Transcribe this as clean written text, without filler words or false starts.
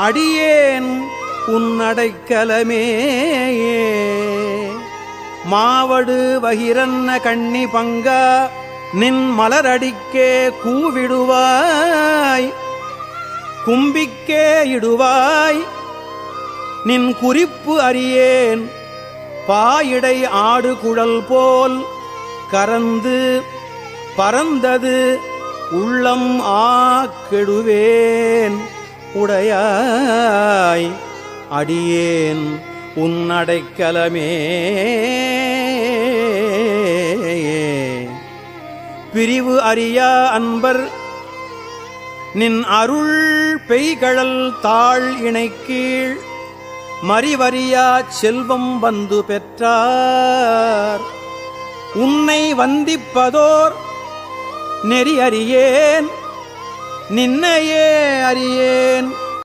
அடியேன் உன்னடைக்கலமே. மாவடு வகிரன்ன கண்ணி பங்கா நின் மலரடிக்கே கூவிடுவாய், கும்பிக்கே இடுவாய். நின் குறிப்பு அறியேன் பாயிடை ஆடு குழல் போல் கரந்து பரந்தது உள்ளம் ஆக்கெடுவேன் உடையாய் அடியேன் உன்னடைக்கலமே. பிரிவு அறியா அன்பர் நின் அருள் பெய்கழல் தாழ் இணைக்கீழ் மறிவறியா செல்வம் வந்து பெற்றார். உன்னை வந்திப்பதோர் நெறி அறியேன், நின்னையே அறியேன்